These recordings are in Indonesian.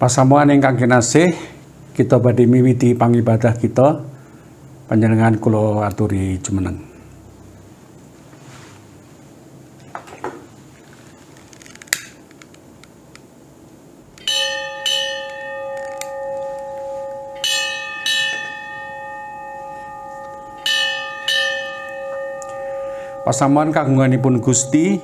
Pasamuan ingkang kinasih, kita badhe miwiti pangibadah kita, panjenengan kula aturi jumeneng. Pasamuan kagunganipun Gusti,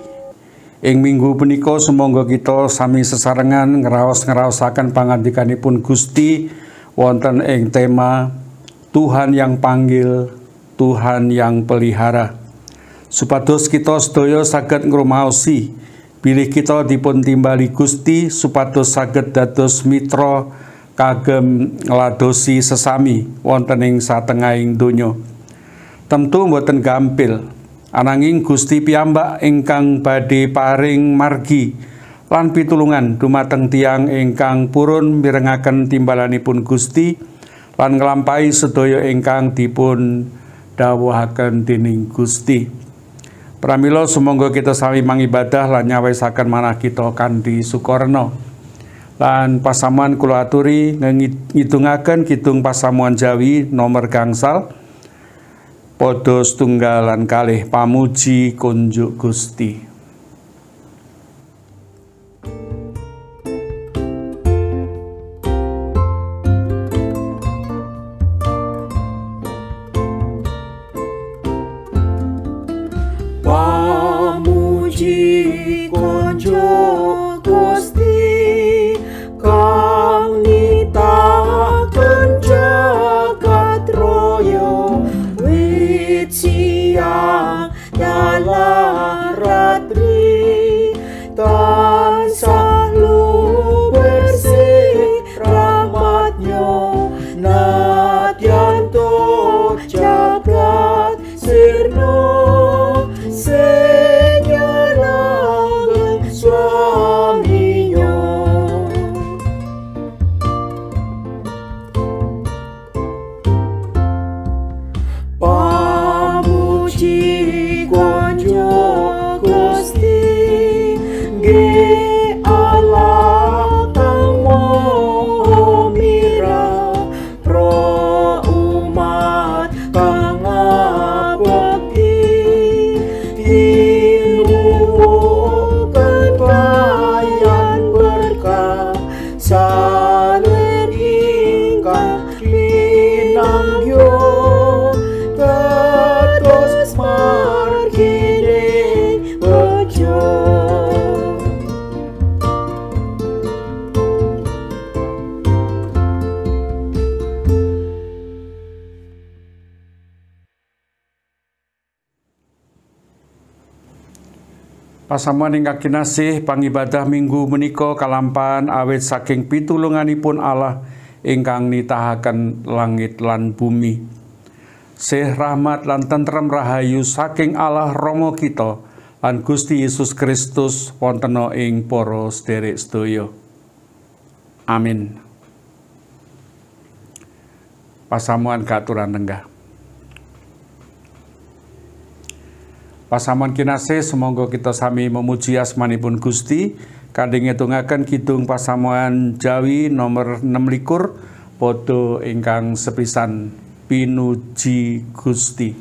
ing minggu punika sumangga kita sami sesarengan ngraos-ngraosaken pangandikanipun Gusti wonten ing tema Tuhan yang panggil, Tuhan yang pelihara. Supados kita sedaya saged ngrumaosi bilih kita dipun timbali Gusti supados saged dados mitra kagem ngladosi sesami wonten ing satengahing donya. Tentu mboten gampil. Ananging Gusti piyambak ingkang badhe paring margi lan pitulungan dumateng tiyang ingkang purun mirengaken timbalanipun Gusti lan nglampahi sedaya ingkang dipun dawuhaken dening Gusti. Pramila sumangga kita sami mangibadah lan nyawisaken manah kita kanthi sukarna. Lan pasamuan kula aturi ngidungaken kidung pasamuan Jawi nomor gangsal padha setunggal lan kalih pamuji kunjuk Gusti. Pamuji kunjuk Gusti kang nitaken jagat raya siang dalam ratri tansah bersih rahmatnya nadyanto jagat sirna senyalagen suaminya. Pamuji kunjuk Gusti nggih Allah kang maha mirah pro umat kang ngabekti tinuwuken kayan berkah salir ingkang pinanggyo terus margine bejo. Pasamuan ingkang kinasih, pangibadah minggu menika kalampahan awit saking pitulunganipun Allah ingkang nitahaken langit lan bumi. Sih rahmat lan tentrem rahayu saking Allah Rama kita lan Gusti Yesus Kristus wontena ing para sedherek sedaya. Amin. Pasamuan katuran lenggah. Pasamuan kinasih, semonggo kita sami memuji asmanipun Gusti kanthi ngitungaken kidung pasamuan Jawi nomor 26 padha ingkang sepisan pinuji Gusti.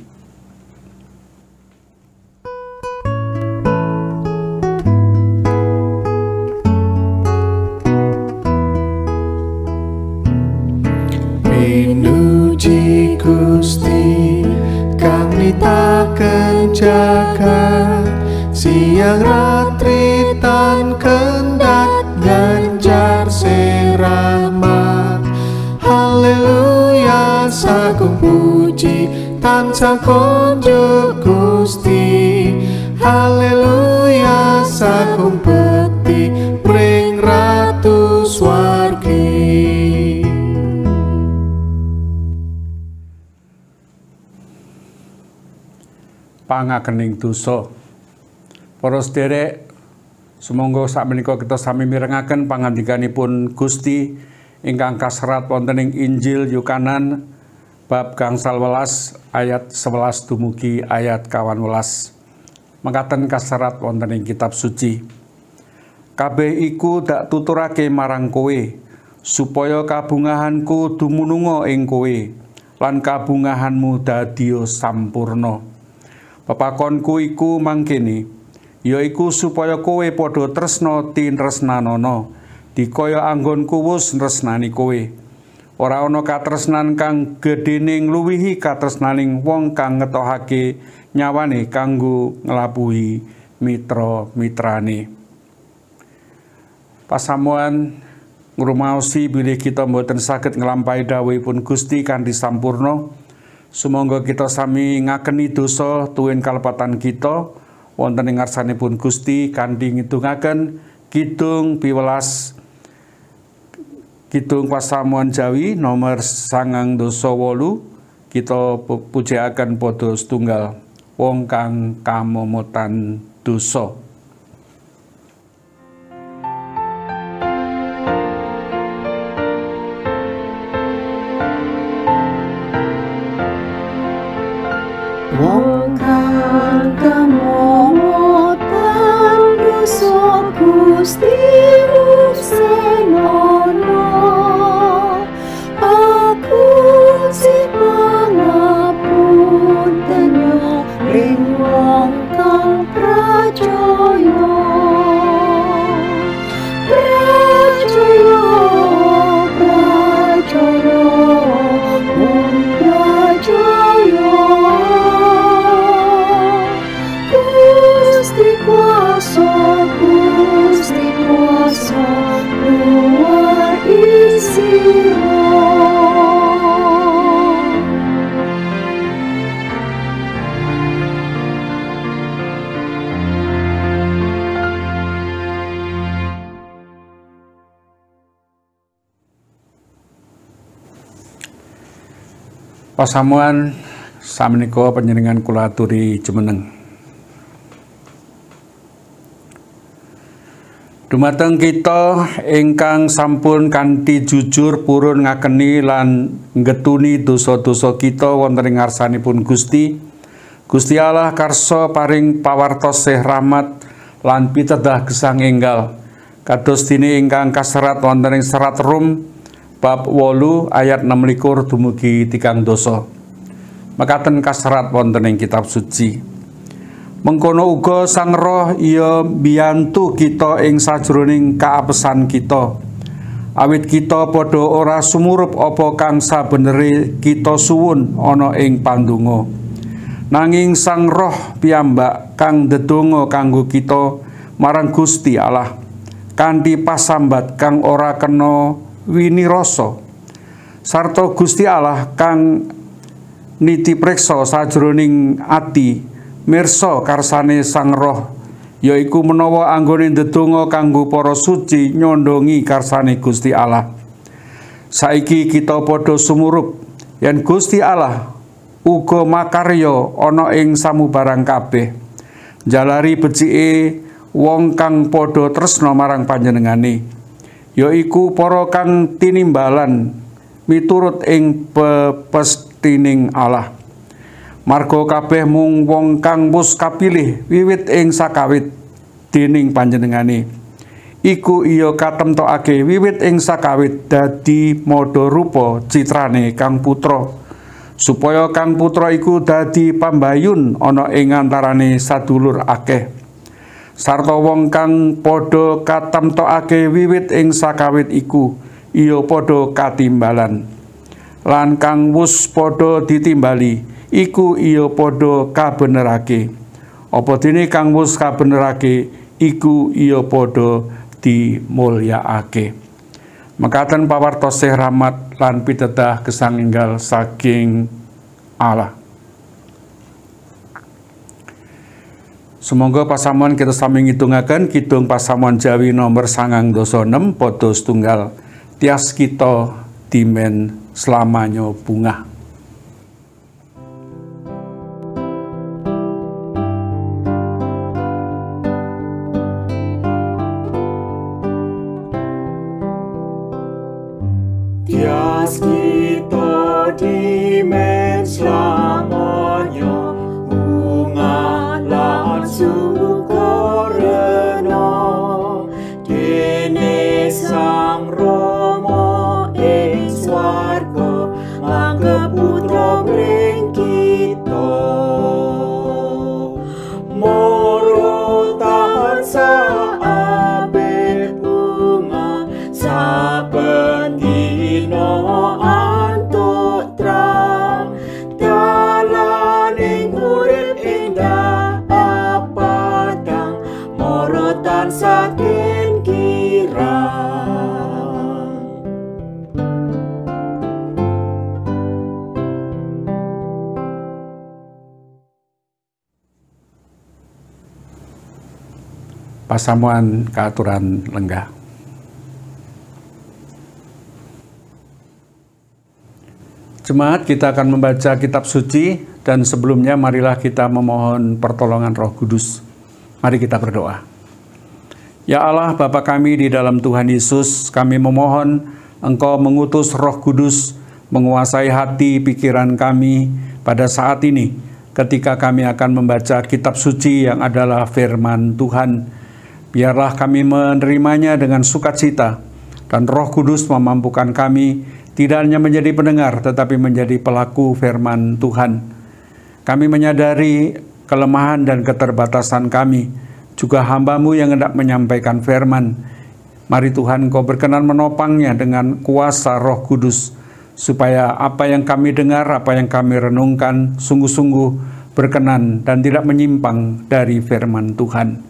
Pinuji Gusti kang nitaken jagat siang ratri tan kendhat ganjar sing rahmat. Haleluya sagung puji tansah kunjuk Gusti. Haleluya sagung bekti pring ratu swargi. Pangakening dosa. Para sedherek, sumangga sakmenika kita sami mirengaken pangandikanipun Gusti ingkang kaserat wonten ing Injil Yohanes bab gangsal welas ayat 11 dumugi ayat 18. Mekaten kaserat wonten ing kitab suci. Kabeh iku dak tuturake marang kowe supaya kabungahanku dumununga ing kowe lan kabungahanmu dadiya sampurna. Pepakonku iku mangkene, yaiku supaya kowe padha tresna tinresnanana dikaya anggonku wus nresnani kowe. Ora ana katresnan kang gedene ngluwihi katresnaning wong kang ngetokake nyawane kanggo nglabuhi mitra-mitrane. Pasamuan ngrumaosi bilih kita mboten saged nglampahi dawuhipun Gusti kanthi sampurna. Sumangga kita sami ngakeni dosa tuwin kalepatan kita wonten ing ngarsanipun Gusti kanthi ngidungaken kidung 12 Kidung Pasamuan Jawi nomor 928 kita pujiaken padha setunggal wong kang kamomotan dosa. Wong kang kamomotan dosa Gusti senono, aku sing pangapuntenyo ring wong kang pracaya. Pracaya, pracaya, wong pracaya. Gusti kuasa luar isiro. Pasamuan samenika panjenengan kula aturi jumeneng. Dumateng kita ingkang sampun kanthi jujur purun ngakeni lan nggetuni dosa-dosa kita wonten ing ngarsanipun Gusti. Gusti Allah karsa paring pawartos sih rahmat lan pitedah gesang enggal. Kados dene ingkang kaserat wonten ing serat Rum bab 8 ayat 26 dumugi 3 dosa. Mekaten kaserat wonten ing kitab suci. Mengkono uga Sang Roh iya mbiyantu kita ing sajroning kaapesan kita. Awit kita padha ora sumurup apa kang sabenere kita suwun ana ing pandonga. Nanging Sang Roh piyambak kang ndedonga kanggo kita marang Gusti Allah kanthi pasambat kang ora kena winirasa. Sarta Gusti Allah kang niti preksa sajroning ati mirsa karsane Sang Roh, yaiku menawa anggone ndedonga kanggo para suci nyondongi karsane Gusti Allah. Saiki kita padha sumurup yen Gusti Allah uga makarya ana ing samubarang kabeh, jalari becike wong kang padha tresna marang panjenengane, yaiku para kang tinimbalan miturut ing pepestining Allah. Marga kabeh mung wong kang wis kapilih wiwit ing sakawit dening panjenengane. Iku iya katemtokake wiwit ing sakawit dadi madha rupa citrane Kang Putra, supaya Kang Putra iku dadi pambayun ana ing antarane sadulur akeh. Sarta wong kang padha katemtokake wiwit ing sakawit iku iya padha katimbalan. Lan kang wis padha ditimbali iku iya padha kabenerake. Apa dene kang wis kabenerake iku iya padha dimulyakake. Mekaten pawartos sih rahmat lan pitedah gesang enggal saking Allah. Semoga pasamuan kita sami ngitungaken kidung Pasamuan Jawi nomor 926 padha setunggal tias kita dimen selamanya bungah. Tias kita dimen selamanya bunga lan sukarena dene Sang Rama pasamuan keaturan lenggah. Jemaat, kita akan membaca kitab suci, dan sebelumnya marilah kita memohon pertolongan Roh Kudus. Mari kita berdoa. Ya Allah, Bapa kami di dalam Tuhan Yesus, kami memohon Engkau mengutus Roh Kudus menguasai hati pikiran kami pada saat ini ketika kami akan membaca kitab suci yang adalah firman Tuhan. Biarlah kami menerimanya dengan sukacita, dan Roh Kudus memampukan kami tidak hanya menjadi pendengar tetapi menjadi pelaku firman Tuhan. Kami menyadari kelemahan dan keterbatasan kami, juga hamba-Mu yang hendak menyampaikan firman. Mari Tuhan, Engkau berkenan menopangnya dengan kuasa Roh Kudus, supaya apa yang kami dengar, apa yang kami renungkan, sungguh-sungguh berkenan dan tidak menyimpang dari firman Tuhan.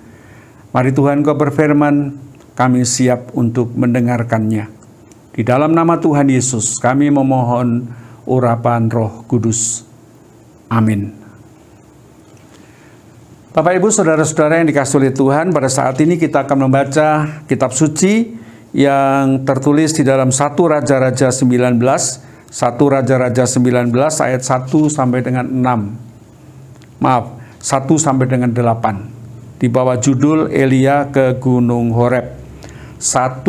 Mari Tuhan, Engkau berfirman, kami siap untuk mendengarkannya. Di dalam nama Tuhan Yesus, kami memohon urapan Roh Kudus. Amin. Bapak, Ibu, Saudara-saudara yang dikasihi oleh Tuhan, pada saat ini kita akan membaca kitab suci yang tertulis di dalam 1 Raja-Raja 19, 1 Raja-Raja 19 ayat 1 sampai dengan 6. Maaf, 1 sampai dengan 8. Di bawah judul Elia ke Gunung Horeb. 1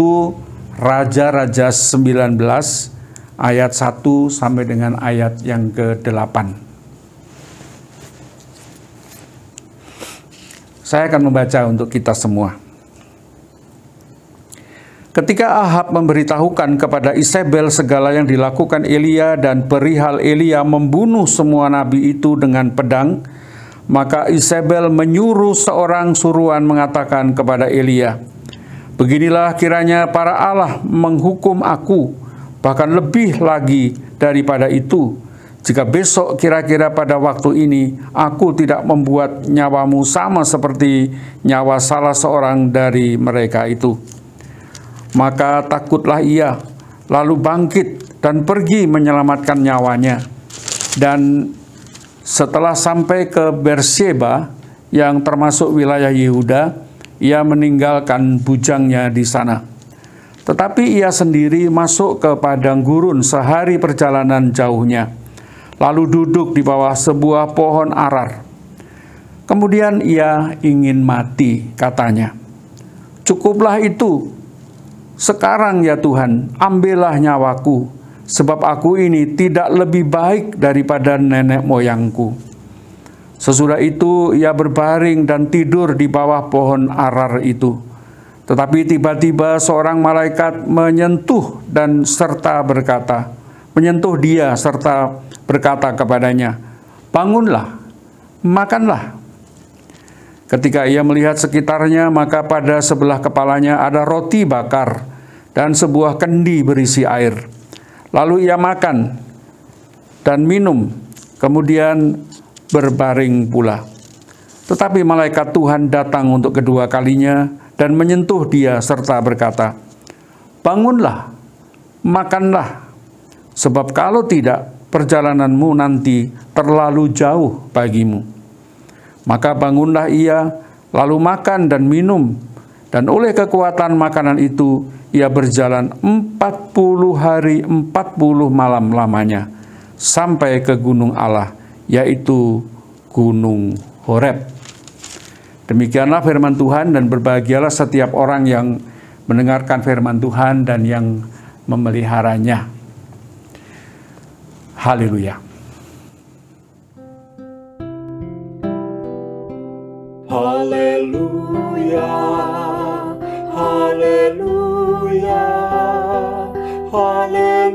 Raja-Raja 19 ayat 1 sampai dengan ayat yang ke-8. Saya akan membaca untuk kita semua. Ketika Ahab memberitahukan kepada Isabel segala yang dilakukan Elia dan perihal Elia membunuh semua nabi itu dengan pedang, maka Isabel menyuruh seorang suruhan mengatakan kepada Elia, "Beginilah kiranya para Allah menghukum aku, bahkan lebih lagi daripada itu, jika besok kira-kira pada waktu ini aku tidak membuat nyawamu sama seperti nyawa salah seorang dari mereka itu." Maka takutlah ia, lalu bangkit dan pergi menyelamatkan nyawanya. Dan setelah sampai ke Beersheba yang termasuk wilayah Yehuda, ia meninggalkan bujangnya di sana. Tetapi ia sendiri masuk ke padang gurun sehari perjalanan jauhnya, lalu duduk di bawah sebuah pohon arar. Kemudian ia ingin mati, katanya, "Cukuplah itu. Sekarang ya Tuhan, ambillah nyawaku, sebab aku ini tidak lebih baik daripada nenek moyangku." Sesudah itu ia berbaring dan tidur di bawah pohon arar itu. Tetapi tiba-tiba seorang malaikat menyentuh dia serta berkata kepadanya, "Bangunlah, makanlah." Ketika ia melihat sekitarnya, maka pada sebelah kepalanya ada roti bakar dan sebuah kendi berisi air. Lalu ia makan dan minum, kemudian berbaring pula. Tetapi malaikat Tuhan datang untuk kedua kalinya dan menyentuh dia serta berkata, "Bangunlah, makanlah, sebab kalau tidak, perjalananmu nanti terlalu jauh bagimu." Maka bangunlah ia, lalu makan dan minum, dan oleh kekuatan makanan itu ia berjalan 40 hari 40 malam lamanya, sampai ke gunung Allah, yaitu Gunung Horeb. Demikianlah firman Tuhan, dan berbahagialah setiap orang yang mendengarkan firman Tuhan dan yang memeliharanya. Haleluya. Haleluya, haleluya, haleluya.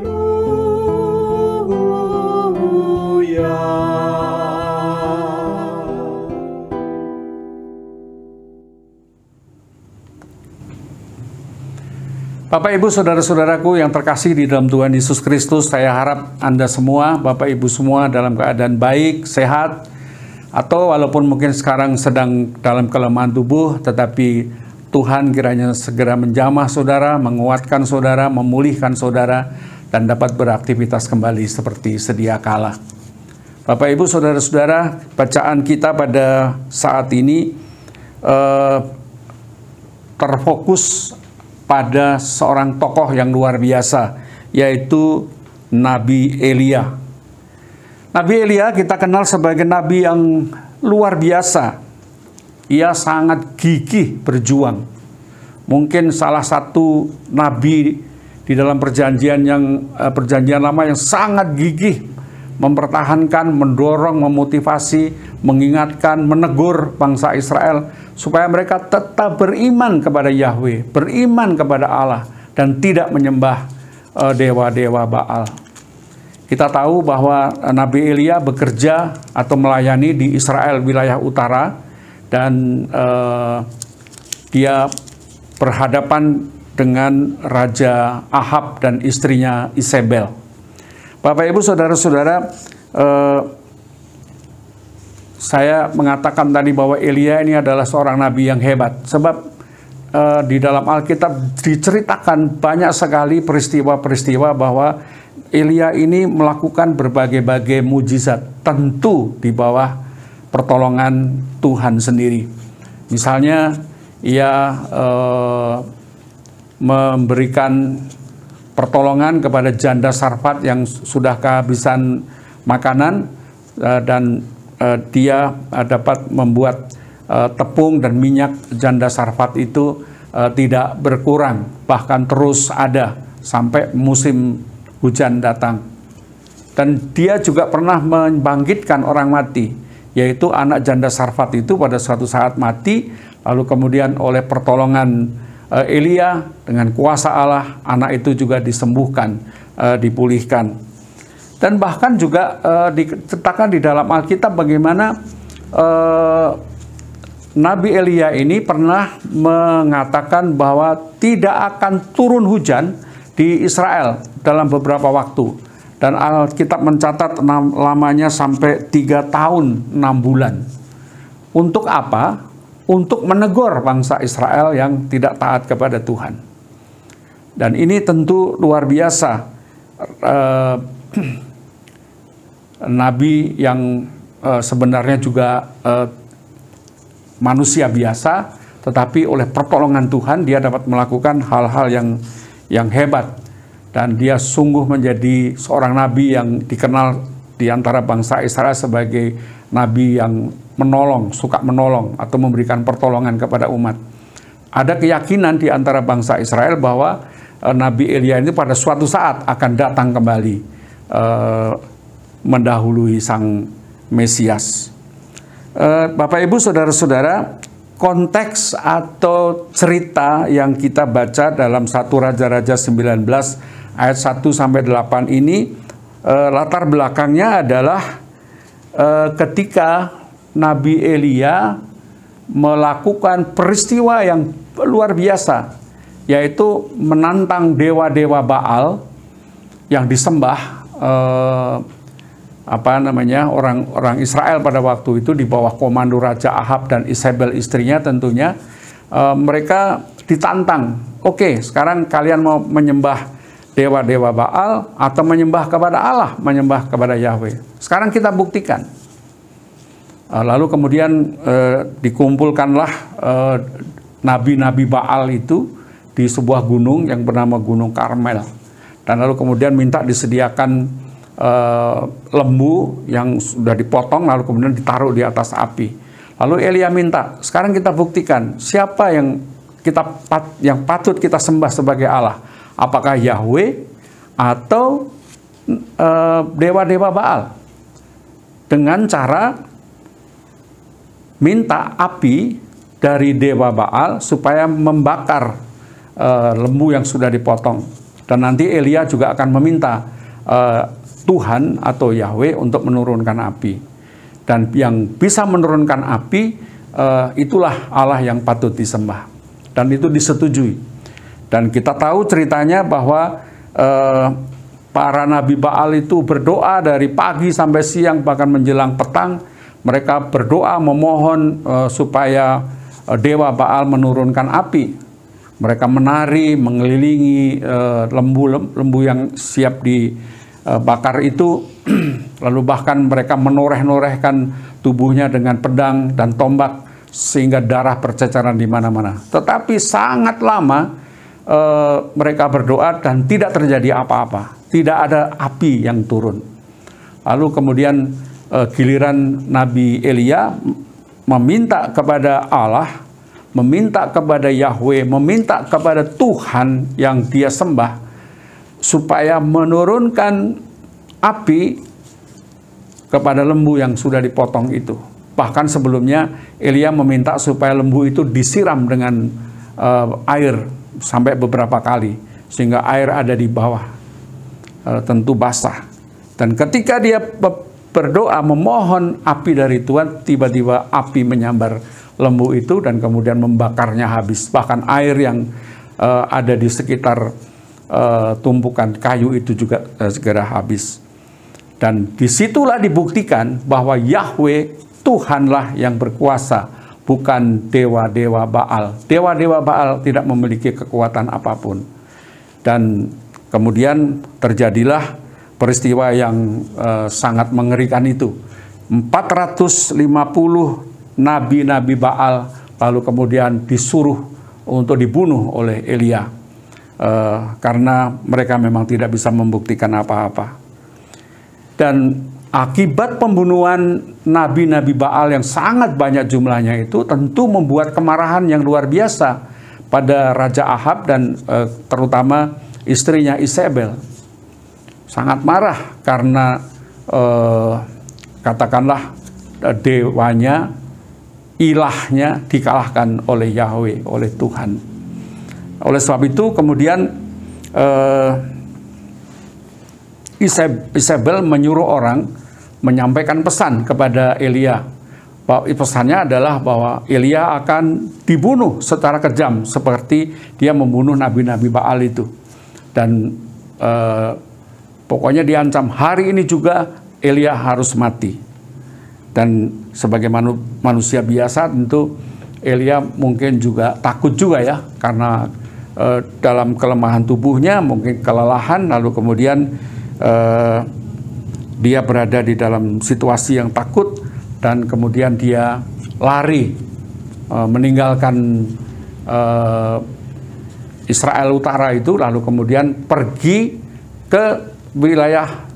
Bapak, Ibu, Saudara-saudaraku yang terkasih di dalam Tuhan Yesus Kristus, saya harap Anda semua, Bapak Ibu semua dalam keadaan baik, sehat, atau walaupun mungkin sekarang sedang dalam kelemahan tubuh, tetapi Tuhan kiranya segera menjamah saudara, menguatkan saudara, memulihkan saudara, dan dapat beraktivitas kembali seperti sedia kala. Bapak, Ibu, Saudara-saudara, bacaan kita pada saat ini terfokus pada seorang tokoh yang luar biasa, yaitu Nabi Elia. Nabi Elia kita kenal sebagai nabi yang luar biasa. Ia sangat gigih berjuang. Mungkin salah satu nabi di dalam perjanjian lama yang sangat gigih mempertahankan, mendorong, memotivasi, mengingatkan, menegur bangsa Israel supaya mereka tetap beriman kepada Yahweh, beriman kepada Allah, dan tidak menyembah dewa-dewa Baal. Kita tahu bahwa Nabi Elia bekerja atau melayani di Israel wilayah utara, dan dia berhadapan dengan Raja Ahab dan istrinya Isabel. Bapak Ibu saudara-saudara, saya mengatakan tadi bahwa Elia ini adalah seorang nabi yang hebat, sebab di dalam Alkitab diceritakan banyak sekali peristiwa-peristiwa bahwa Elia ini melakukan berbagai-bagai mujizat, tentu di bawah pertolongan Tuhan sendiri. Misalnya ia memberikan pertolongan kepada janda Sarfat yang sudah kehabisan makanan, dan dia dapat membuat tepung dan minyak janda Sarfat itu tidak berkurang, bahkan terus ada sampai musim hujan datang. Dan dia juga pernah membangkitkan orang mati, yaitu anak janda Sarfat itu pada suatu saat mati, lalu kemudian oleh pertolongan Elia dengan kuasa Allah, anak itu juga disembuhkan, dipulihkan. Dan bahkan juga diceritakan di dalam Alkitab bagaimana Nabi Elia ini pernah mengatakan bahwa tidak akan turun hujan di Israel dalam beberapa waktu. Dan Alkitab mencatat lamanya sampai 3 tahun 6 bulan. Untuk apa? Untuk menegur bangsa Israel yang tidak taat kepada Tuhan. Dan ini tentu luar biasa. Nabi yang sebenarnya juga manusia biasa, tetapi oleh pertolongan Tuhan dia dapat melakukan hal-hal yang hebat. Dan dia sungguh menjadi seorang nabi yang dikenal di antara bangsa Israel sebagai nabi yang menolong, suka menolong atau memberikan pertolongan kepada umat. Ada keyakinan di antara bangsa Israel bahwa Nabi Elia ini pada suatu saat akan datang kembali mendahului sang Mesias. Bapak Ibu saudara-saudara, konteks atau cerita yang kita baca dalam 1 Raja-Raja 19 ayat 1 sampai 8 ini latar belakangnya adalah ketika Nabi Elia melakukan peristiwa yang luar biasa, yaitu menantang dewa-dewa Baal yang disembah orang Israel pada waktu itu di bawah komando Raja Ahab dan Isabel istrinya tentunya. Mereka ditantang, oke, sekarang kalian mau menyembah dewa-dewa Baal atau menyembah kepada Allah, menyembah kepada Yahweh. Sekarang kita buktikan. Lalu kemudian dikumpulkanlah nabi-nabi Baal itu di sebuah gunung yang bernama Gunung Karmel. Dan lalu kemudian minta disediakan lembu yang sudah dipotong, lalu kemudian ditaruh di atas api. Lalu Elia minta, sekarang kita buktikan siapa yang patut kita sembah sebagai Allah. Apakah Yahweh atau dewa-dewa Baal? Dengan cara minta api dari dewa Baal supaya membakar lembu yang sudah dipotong. Dan nanti Elia juga akan meminta Tuhan atau Yahweh untuk menurunkan api. Dan yang bisa menurunkan api, itulah Allah yang patut disembah. Dan itu disetujui. Dan kita tahu ceritanya bahwa para nabi Baal itu berdoa dari pagi sampai siang, bahkan menjelang petang. Mereka berdoa memohon supaya dewa Baal menurunkan api. Mereka menari, mengelilingi lembu yang siap dibakar itu. Lalu bahkan mereka menoreh-norehkan tubuhnya dengan pedang dan tombak sehingga darah berceceran di mana-mana. Tetapi sangat lama mereka berdoa dan tidak terjadi apa-apa. Tidak ada api yang turun. Lalu kemudian giliran Nabi Elia meminta kepada Allah, meminta kepada Yahweh, meminta kepada Tuhan yang dia sembah supaya menurunkan api kepada lembu yang sudah dipotong itu. Bahkan sebelumnya Elia meminta supaya lembu itu disiram dengan air sampai beberapa kali sehingga air ada di bawah, tentu basah. Dan ketika dia berdoa memohon api dari Tuhan, tiba-tiba api menyambar lembu itu dan kemudian membakarnya habis. Bahkan air yang ada di sekitar tumpukan kayu itu juga segera habis. Dan disitulah dibuktikan bahwa Yahweh Tuhanlah yang berkuasa, bukan dewa-dewa Baal. Dewa-dewa Baal tidak memiliki kekuatan apapun. Dan kemudian terjadilah peristiwa yang sangat mengerikan itu. 450 nabi-nabi Baal lalu kemudian disuruh untuk dibunuh oleh Elia. Karena mereka memang tidak bisa membuktikan apa-apa. Dan akibat pembunuhan nabi-nabi Baal yang sangat banyak jumlahnya itu tentu membuat kemarahan yang luar biasa pada Raja Ahab dan terutama istrinya Isabel. Sangat marah karena katakanlah dewanya, ilahnya dikalahkan oleh Yahweh, oleh Tuhan. Oleh sebab itu kemudian Isabel menyuruh orang menyampaikan pesan kepada Elia. Bahwa pesannya adalah bahwa Elia akan dibunuh secara kejam seperti dia membunuh nabi-nabi Baal itu. Dan pokoknya diancam hari ini juga Elia harus mati. Dan sebagai manusia biasa tentu Elia mungkin juga takut juga ya, karena dalam kelemahan tubuhnya mungkin kelelahan, lalu kemudian dia berada di dalam situasi yang takut dan kemudian dia lari meninggalkan Israel Utara itu, lalu kemudian pergi ke wilayah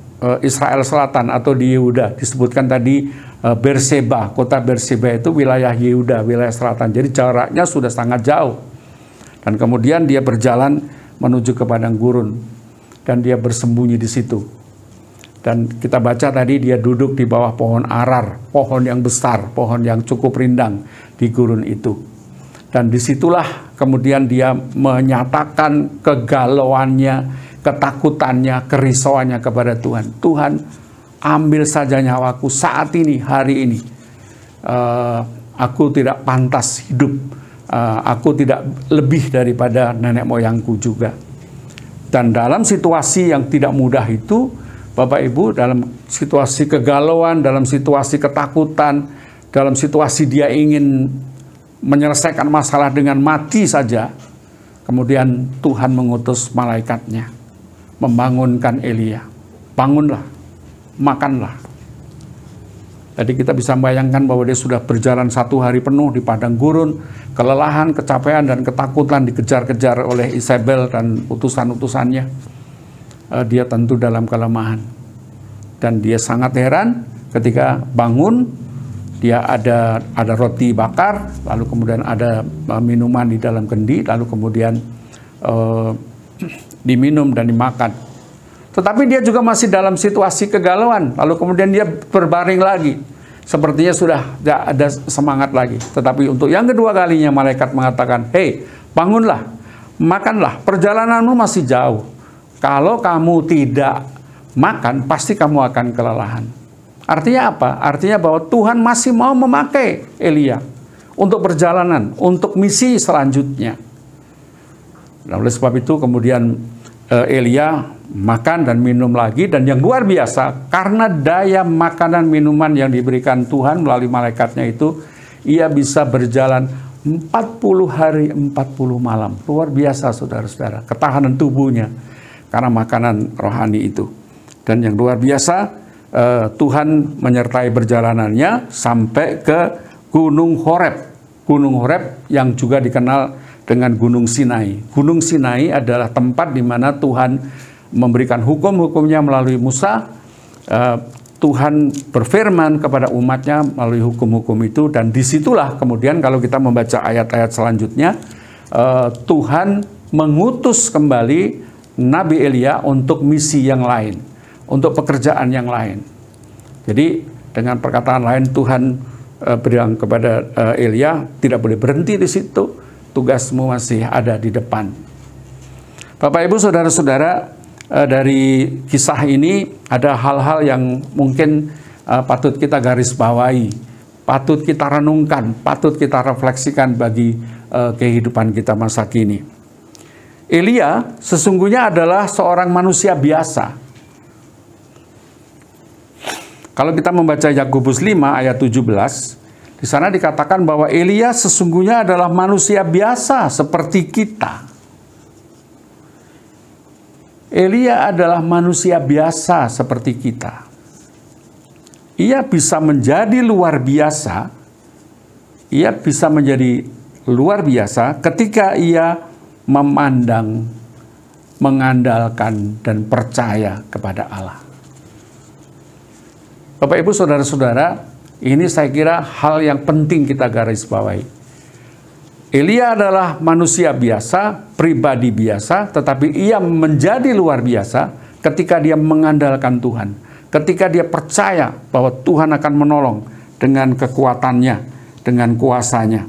Israel Selatan atau di Yehuda. Disebutkan tadi Berseba, kota Berseba itu wilayah Yehuda, wilayah selatan. Jadi jaraknya sudah sangat jauh. Dan kemudian dia berjalan menuju ke padang gurun dan dia bersembunyi di situ. Dan kita baca tadi dia duduk di bawah pohon arar, pohon yang besar, pohon yang cukup rindang di gurun itu. Dan disitulah kemudian dia menyatakan kegalauannya, ketakutannya, kerisauannya kepada Tuhan. Tuhan, ambil saja nyawaku saat ini, hari ini. Aku tidak pantas hidup. Aku tidak lebih daripada nenek moyangku juga. Dan dalam situasi yang tidak mudah itu, Bapak Ibu, dalam situasi kegalauan, dalam situasi ketakutan, dalam situasi dia ingin menyelesaikan masalah dengan mati saja, kemudian Tuhan mengutus malaikatnya, membangunkan Elia. Bangunlah, makanlah. Jadi kita bisa membayangkan bahwa dia sudah berjalan 1 hari penuh di padang gurun, kelelahan, kecapean, dan ketakutan dikejar-kejar oleh Isabel dan utusan-utusannya. Dia tentu dalam kelemahan. Dan dia sangat heran ketika bangun, dia ada roti bakar, lalu kemudian ada minuman di dalam kendi, lalu kemudian diminum dan dimakan. Tetapi dia juga masih dalam situasi kegalauan, lalu kemudian dia berbaring lagi. Sepertinya sudah tidak ada semangat lagi. Tetapi untuk yang kedua kalinya malaikat mengatakan, "Hei, bangunlah, makanlah, perjalananmu masih jauh. Kalau kamu tidak makan, pasti kamu akan kelelahan." Artinya apa? Artinya bahwa Tuhan masih mau memakai Elia untuk perjalanan, untuk misi selanjutnya. Dan oleh sebab itu kemudian Elia makan dan minum lagi, dan yang luar biasa, karena daya makanan minuman yang diberikan Tuhan melalui malaikatnya itu, ia bisa berjalan 40 hari 40 malam. Luar biasa saudara-saudara, ketahanan tubuhnya karena makanan rohani itu. Dan yang luar biasa, Tuhan menyertai perjalanannya sampai ke Gunung Horeb. Gunung Horeb yang juga dikenal dengan Gunung Sinai. Gunung Sinai adalah tempat di mana Tuhan memberikan hukum-hukumnya melalui Musa. Tuhan berfirman kepada umatnya melalui hukum-hukum itu, dan disitulah kemudian kalau kita membaca ayat-ayat selanjutnya, Tuhan mengutus kembali Nabi Elia untuk misi yang lain, untuk pekerjaan yang lain. Jadi dengan perkataan lain, Tuhan bilang kepada Elia, tidak boleh berhenti di situ, tugasmu masih ada di depan. Bapak Ibu saudara-saudara, dari kisah ini ada hal-hal yang mungkin patut kita garis bawahi, patut kita renungkan, patut kita refleksikan bagi kehidupan kita masa kini. Elia sesungguhnya adalah seorang manusia biasa. Kalau kita membaca Yakobus 5 ayat 17, di sana dikatakan bahwa Elia sesungguhnya adalah manusia biasa seperti kita. Elia adalah manusia biasa seperti kita. Ia bisa menjadi luar biasa. Ia bisa menjadi luar biasa ketika ia memandang, mengandalkan, dan percaya kepada Allah. Bapak Ibu saudara-saudara, ini saya kira hal yang penting kita garis bawahi. Elia adalah manusia biasa, pribadi biasa, tetapi ia menjadi luar biasa ketika dia mengandalkan Tuhan. Ketika dia percaya bahwa Tuhan akan menolong dengan kekuatannya, dengan kuasanya.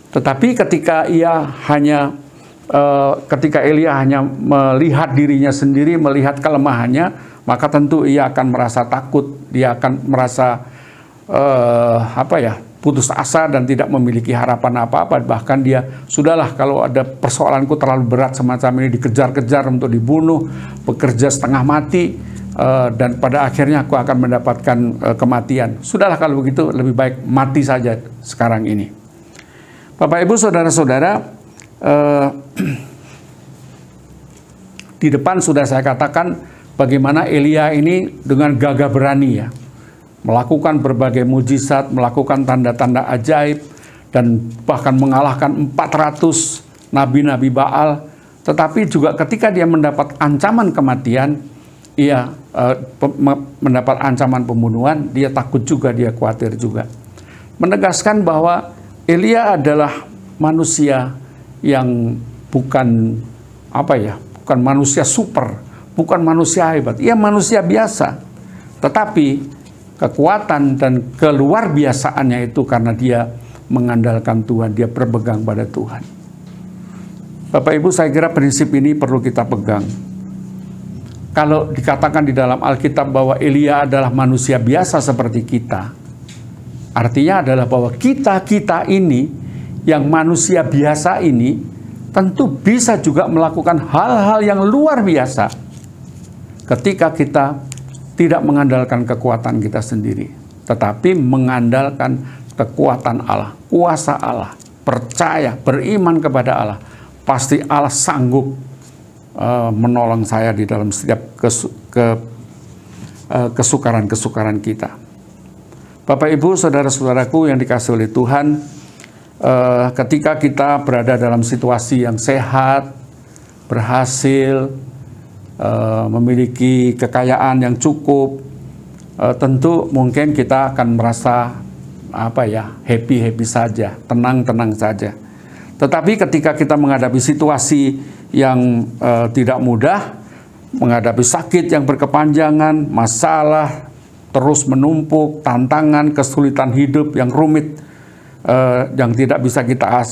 Tetapi ketika Elia hanya melihat dirinya sendiri, melihat kelemahannya, maka tentu ia akan merasa takut, dia akan merasa putus asa dan tidak memiliki harapan apa-apa. Bahkan dia, sudahlah kalau ada persoalanku terlalu berat semacam ini, dikejar-kejar untuk dibunuh, bekerja setengah mati, dan pada akhirnya aku akan mendapatkan kematian. Sudahlah kalau begitu, lebih baik mati saja sekarang ini. Bapak Ibu saudara-saudara, di depan sudah saya katakan bagaimana Elia ini dengan gagah berani ya, melakukan berbagai mujizat, melakukan tanda-tanda ajaib, dan bahkan mengalahkan 400 nabi-nabi Baal. Tetapi juga ketika dia mendapat ancaman kematian, ia mendapat ancaman pembunuhan, dia takut juga, dia khawatir juga. Menegaskan bahwa Elia adalah manusia yang bukan bukan manusia super, bukan manusia hebat, ia manusia biasa. Tetapi kekuatan dan keluar biasaannya itu karena dia mengandalkan Tuhan, dia berpegang pada Tuhan. Bapak Ibu, saya kira prinsip ini perlu kita pegang. Kalau dikatakan di dalam Alkitab bahwa Elia adalah manusia biasa seperti kita, artinya adalah bahwa kita ini yang manusia biasa ini tentu bisa juga melakukan hal-hal yang luar biasa ketika kita tidak mengandalkan kekuatan kita sendiri, tetapi mengandalkan kekuatan Allah, kuasa Allah, percaya, beriman kepada Allah. Pasti Allah sanggup menolong saya di dalam setiap kesukaran-kesukaran kita. Bapak Ibu, saudara-saudaraku yang dikasihi oleh Tuhan, ketika kita berada dalam situasi yang sehat, berhasil, memiliki kekayaan yang cukup, tentu mungkin kita akan merasa happy saja, tenang saja. Tetapi ketika kita menghadapi situasi yang tidak mudah, menghadapi sakit yang berkepanjangan, masalah terus menumpuk, tantangan, kesulitan hidup yang rumit, yang tidak bisa kita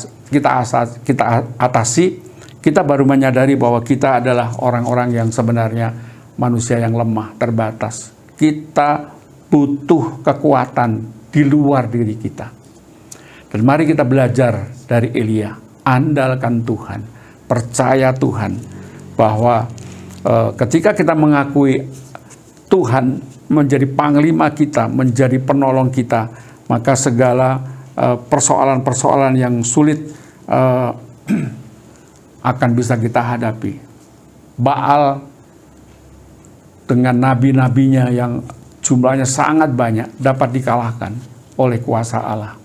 atasi, kita baru menyadari bahwa kita adalah orang-orang yang sebenarnya manusia yang lemah, terbatas. Kita butuh kekuatan di luar diri kita. Dan mari kita belajar dari Elia, andalkan Tuhan, percaya Tuhan, bahwa ketika kita mengakui Tuhan menjadi panglima kita, menjadi penolong kita, maka segala persoalan-persoalan yang sulit akan bisa kita hadapi. Baal dengan nabi-nabinya yang jumlahnya sangat banyak dapat dikalahkan oleh kuasa Allah.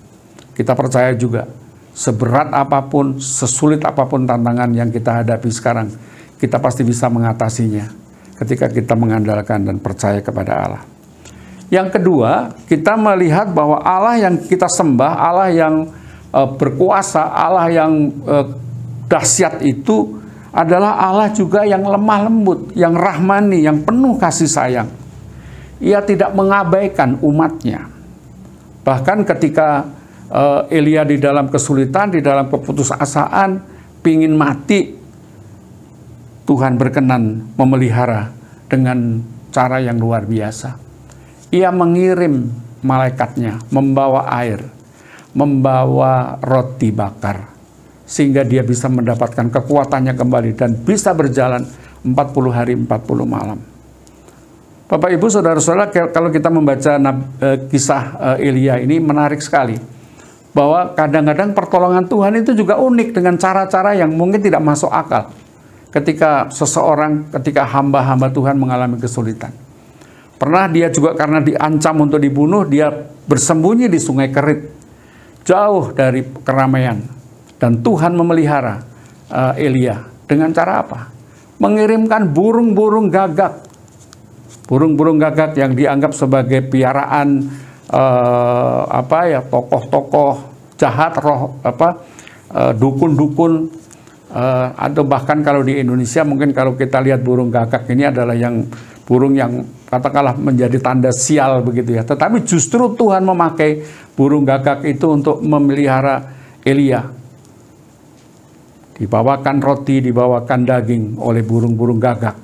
kita percaya juga, seberat apapun, sesulit apapun tantangan yang kita hadapi sekarang, kita pasti bisa mengatasinya ketika kita mengandalkan dan percaya kepada Allah. Yang kedua, kita melihat bahwa Allah yang kita sembah, Allah yang berkuasa, Allah yang dahsyat itu adalah Allah juga yang lemah lembut, yang rahmani, yang penuh kasih sayang. Ia tidak mengabaikan umatnya. Bahkan ketika Elia di dalam kesulitan, di dalam keputusasaan, pingin mati, Tuhan berkenan memelihara dengan cara yang luar biasa. Ia mengirim malaikatnya, membawa air, membawa roti bakar, sehingga dia bisa mendapatkan kekuatannya kembali dan bisa berjalan 40 hari 40 malam. Bapak Ibu Saudara-saudara, kalau kita membaca kisah Elia ini menarik sekali. Bahwa kadang-kadang pertolongan Tuhan itu juga unik dengan cara-cara yang mungkin tidak masuk akal. Ketika ketika hamba-hamba Tuhan mengalami kesulitan. Pernah dia juga karena diancam untuk dibunuh, dia bersembunyi di Sungai Kerit, jauh dari keramaian. Dan Tuhan memelihara Elia dengan cara apa? Mengirimkan burung-burung gagak. Burung-burung gagak yang dianggap sebagai piaraan tokoh-tokoh jahat, dukun-dukun, atau bahkan kalau di Indonesia mungkin kalau kita lihat burung gagak ini adalah burung yang katakanlah menjadi tanda sial begitu ya. Tetapi justru Tuhan memakai burung gagak itu untuk memelihara Elia. Dibawakan roti, dibawakan daging oleh burung-burung gagak.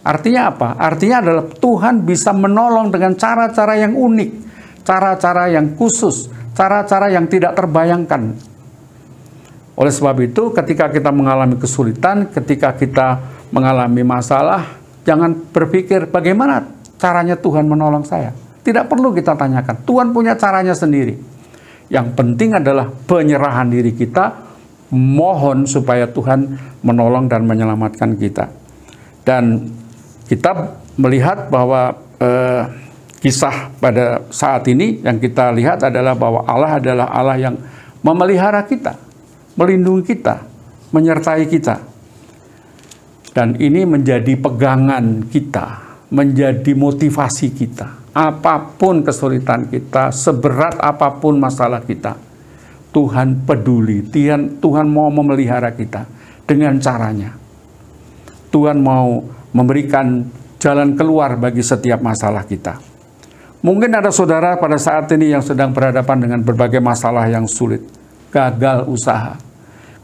Artinya apa? Artinya adalah Tuhan bisa menolong dengan cara-cara yang unik, cara-cara yang khusus, cara-cara yang tidak terbayangkan. Oleh sebab itu, ketika kita mengalami kesulitan, ketika kita mengalami masalah, jangan berpikir bagaimana caranya Tuhan menolong saya. Tidak perlu kita tanyakan, Tuhan punya caranya sendiri. Yang penting adalah penyerahan diri kita, mohon supaya Tuhan menolong dan menyelamatkan kita. Dan kita melihat bahwa kisah pada saat ini yang kita lihat adalah bahwa Allah adalah Allah yang memelihara kita, melindungi kita, menyertai kita. Dan ini menjadi pegangan kita, menjadi motivasi kita. Apapun kesulitan kita, seberat apapun masalah kita, Tuhan peduli, Tuhan mau memelihara kita dengan caranya. Tuhan mau memberikan jalan keluar bagi setiap masalah kita. Mungkin ada saudara pada saat ini yang sedang berhadapan dengan berbagai masalah yang sulit. Gagal usaha,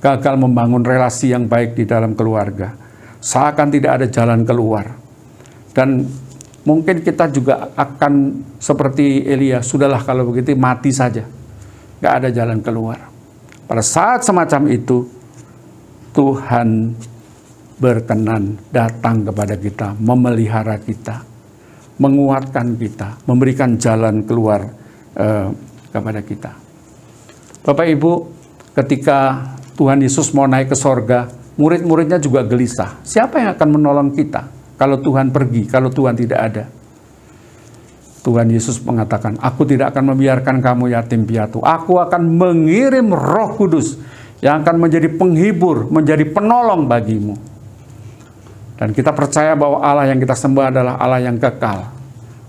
gagal membangun relasi yang baik di dalam keluarga. Seakan tidak ada jalan keluar. Dan mungkin kita juga akan seperti Elia, sudahlah kalau begitu mati saja. Gak ada jalan keluar. Pada saat semacam itu, Tuhan berkenan datang kepada kita, memelihara kita, menguatkan kita, memberikan jalan keluar kepada kita. Bapak Ibu, ketika Tuhan Yesus mau naik ke sorga, murid-muridnya juga gelisah. Siapa yang akan menolong kita kalau Tuhan pergi, kalau Tuhan tidak ada? Tuhan Yesus mengatakan, aku tidak akan membiarkan kamu yatim piatu. Aku akan mengirim Roh Kudus yang akan menjadi penghibur, menjadi penolong bagimu. Dan kita percaya bahwa Allah yang kita sembah adalah Allah yang kekal.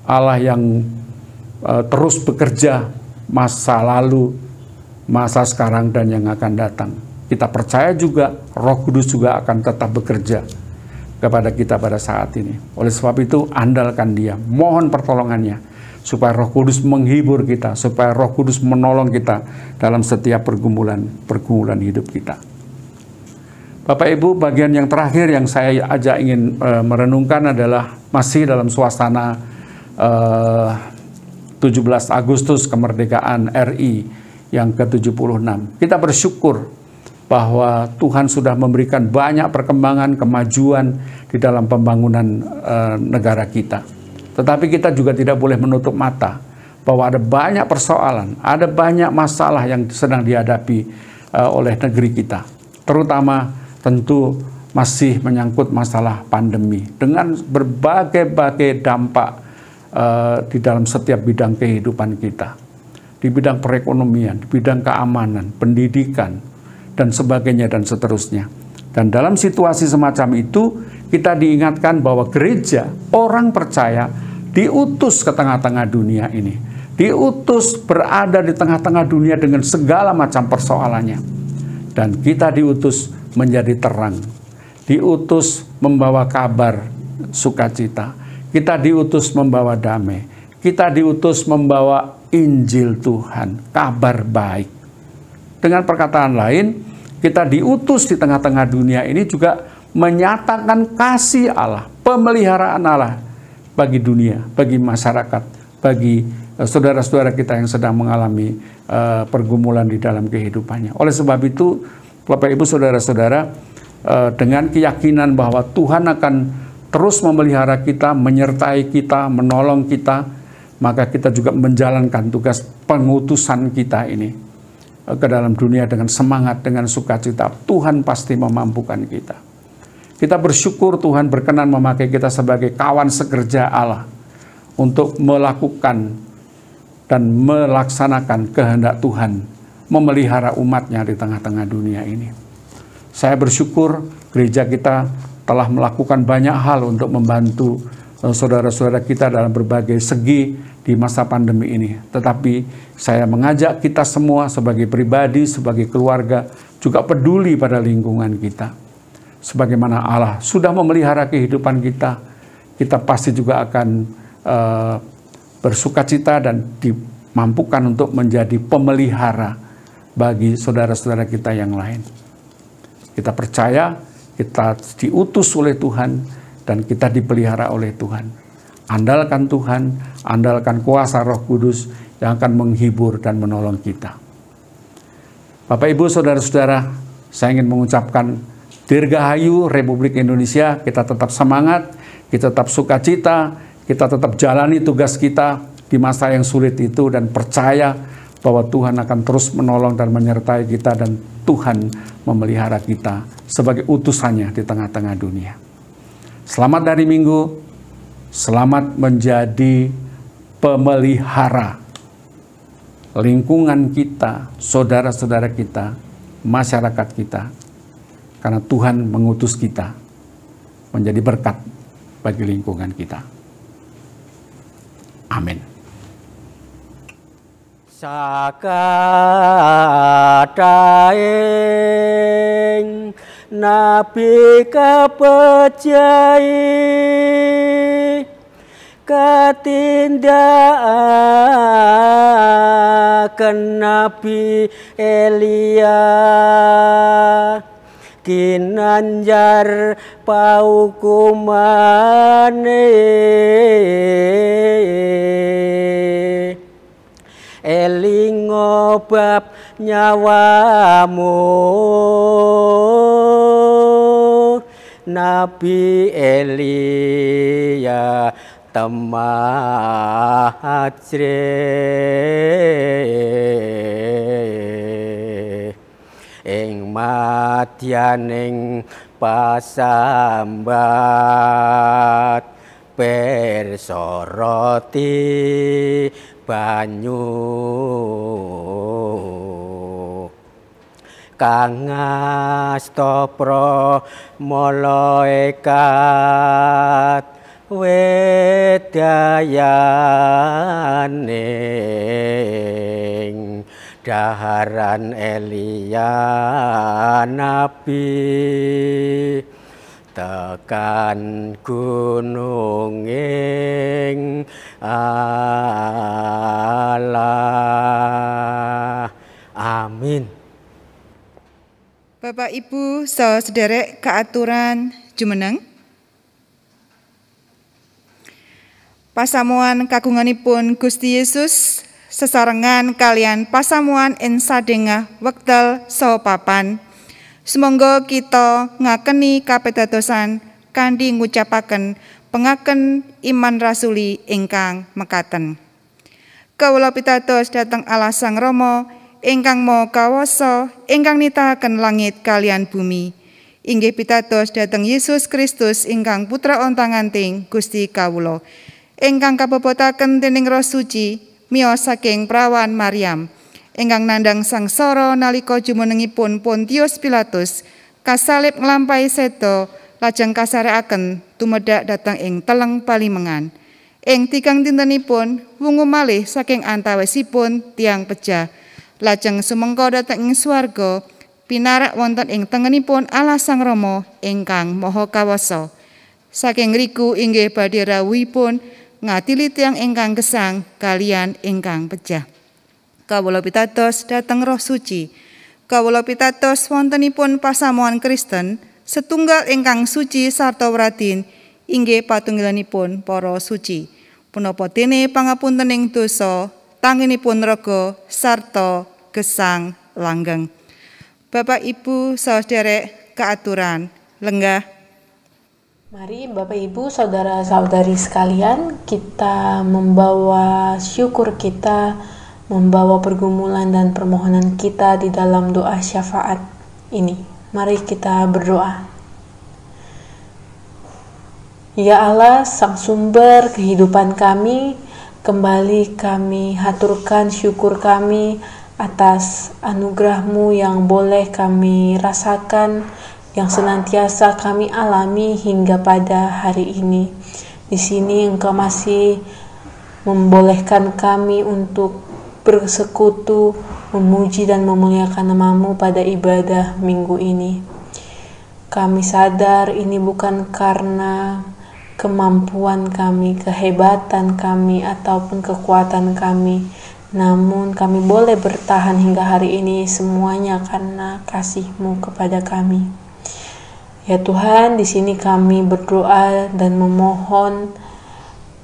Allah yang terus bekerja masa lalu, masa sekarang, dan yang akan datang. Kita percaya juga Roh Kudus juga akan tetap bekerja kepada kita pada saat ini. Oleh sebab itu, andalkan Dia, mohon pertolongannya, supaya Roh Kudus menghibur kita, supaya Roh Kudus menolong kita dalam setiap pergumulan hidup kita. Bapak Ibu, bagian yang terakhir yang saya ingin merenungkan adalah masih dalam suasana 17 Agustus kemerdekaan RI yang ke-76. Kita bersyukur bahwa Tuhan sudah memberikan banyak perkembangan, kemajuan di dalam pembangunan negara kita. Tetapi kita juga tidak boleh menutup mata bahwa ada banyak persoalan, ada banyak masalah yang sedang dihadapi oleh negeri kita. Terutama tentu masih menyangkut masalah pandemi dengan berbagai dampak di dalam setiap bidang kehidupan kita. Di di bidang perekonomian, di bidang keamanan, pendidikan, dan sebagainya dan seterusnya. Dan dalam situasi semacam itu, kita diingatkan bahwa gereja, orang percaya, diutus ke tengah-tengah dunia ini. Diutus berada di tengah-tengah dunia dengan segala macam persoalannya. Dan kita diutus menjadi terang. Diutus membawa kabar sukacita. Kita diutus membawa damai. Kita diutus membawa Injil Tuhan, kabar baik. Dengan perkataan lain, kita diutus di tengah-tengah dunia ini juga menyatakan kasih Allah, pemeliharaan Allah bagi dunia, bagi masyarakat, bagi saudara-saudara kita yang sedang mengalami pergumulan di dalam kehidupannya. Oleh sebab itu, Bapak Ibu saudara-saudara, dengan keyakinan bahwa Tuhan akan terus memelihara kita, menyertai kita, menolong kita, maka kita juga menjalankan tugas pengutusan kita ini ke dalam dunia dengan semangat, dengan sukacita. Tuhan pasti memampukan kita. Kita bersyukur Tuhan berkenan memakai kita sebagai kawan sekerja Allah untuk melakukan dan melaksanakan kehendak Tuhan, memelihara umatnya di tengah-tengah dunia ini. Saya bersyukur gereja kita telah melakukan banyak hal untuk membantu saudara-saudara kita dalam berbagai segi di masa pandemi ini. Tetapi saya mengajak kita semua sebagai pribadi, sebagai keluarga, juga peduli pada lingkungan kita. Sebagaimana Allah sudah memelihara kehidupan kita, kita pasti juga akan bersukacita dan dimampukan untuk menjadi pemelihara bagi saudara-saudara kita yang lain. Kita percaya kita diutus oleh Tuhan dan kita dipelihara oleh Tuhan. Andalkan Tuhan, andalkan kuasa Roh Kudus yang akan menghibur dan menolong kita. Bapak Ibu saudara-saudara, saya ingin mengucapkan Dirgahayu Republik Indonesia. Kita tetap semangat, kita tetap sukacita, kita tetap jalani tugas kita di masa yang sulit itu dan percaya bahwa Tuhan akan terus menolong dan menyertai kita dan Tuhan memelihara kita sebagai utusannya di tengah-tengah dunia. Selamat hari Minggu, selamat menjadi pemelihara lingkungan kita, saudara-saudara kita, masyarakat kita, karena Tuhan mengutus kita menjadi berkat bagi lingkungan kita. Amin. Sakadaing nabi kepejai ketindakan Nabi Elia kinanjar paukumane elingo bab nyawamu Nabi Elia temajre ing madyaning pasambat persoroti banyu kangasta malaikat wedayaning daharan Elia nabi tekan gununging Allah. Amin. Bapak Ibu sederek keaturan jumeneng. Pasamuan kagunganipun Gusti Yesus sesarengan kalian pasamuan ing sadengah wekdal saha papan. Sumangga kita ngakeni kapitadosan kanthi ngucapaken pengaken iman rasuli ingkang mekaten. Kawula pitados dhateng Allah Sang Rama ingkang Maha Kawasa, ingkang nitahaken langit kalian bumi. Inggih pitados dhateng Yesus Kristus ingkang putra ontanganting Gusti kawula, ingkang kabebotaken dening Roh Suci miyos saking prawan Maryam, ingkang nandhang sangsara nalika jumenengipun Pontius Pilatus kasalib nglampahi seda lajeng kasarekaken tumedhak dhateng ing teleng palimengan. Ing tigang dintenipun wungu malih saking antawisipun tiang pejah, lajeng sumengka dhateng ing swarga pinarak wonten ing tengenipun Allah Sang Rama ingkang Maha Kawasa. Saking riku inggih badhe rawuhipun ngadili tiyang ingkang gesang kalian ingkang pejah. Kawula pitados dhateng Roh Suci. Kawula pitados wontenipun pasamuan Kristen setunggal ingkang suci sarta weradin inggih patunggilanipun para suci. Punapa dene pangapuntening dosa, tanginipun raga sarta gesang langgeng. Bapak Ibu saderek kaaturan lenggah. Mari Bapak Ibu saudara-saudari sekalian, kita membawa syukur kita, membawa pergumulan dan permohonan kita di dalam doa syafaat ini. Mari kita berdoa. Ya Allah, Sang Sumber kehidupan kami, kembali kami haturkan syukur kami atas anugerah-Mu yang boleh kami rasakan, yang senantiasa kami alami hingga pada hari ini. Di sini Engkau masih membolehkan kami untuk bersekutu, memuji dan memuliakan nama-Mu pada ibadah minggu ini. Kami sadar ini bukan karena kemampuan kami, kehebatan kami, ataupun kekuatan kami. Namun kami boleh bertahan hingga hari ini semuanya karena kasih-Mu kepada kami. Ya Tuhan, di sini kami berdoa dan memohon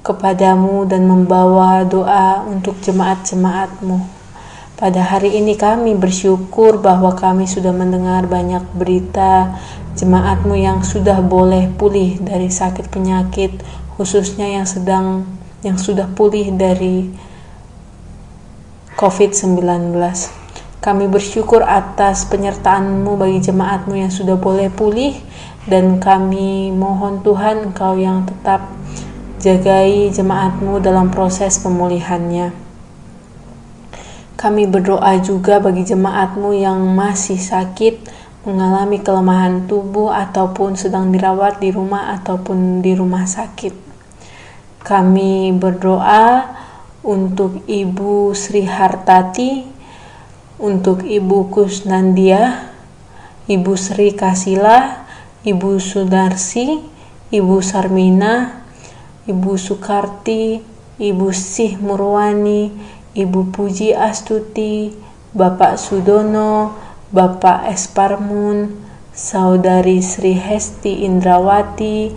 kepadamu dan membawa doa untuk jemaat-jemaat-Mu. Pada hari ini kami bersyukur bahwa kami sudah mendengar banyak berita jemaat-Mu yang sudah boleh pulih dari sakit penyakit, khususnya yang sudah pulih dari COVID-19. Kami bersyukur atas penyertaan-Mu bagi jemaat-Mu yang sudah boleh pulih, dan kami mohon Tuhan Engkau yang tetap jagai jemaat-Mu dalam proses pemulihannya. Kami berdoa juga bagi jemaat-Mu yang masih sakit, mengalami kelemahan tubuh, ataupun sedang dirawat di rumah ataupun di rumah sakit. Kami berdoa untuk Ibu Sri Hartati, untuk Ibu Kusnandia, Ibu Sri Kasila, Ibu Sudarsi, Ibu Sarmina, Ibu Sukarti, Ibu Sih Murwani, Ibu Puji Astuti, Bapak Sudono, Bapak Esparmun, Saudari Sri Hesti Indrawati,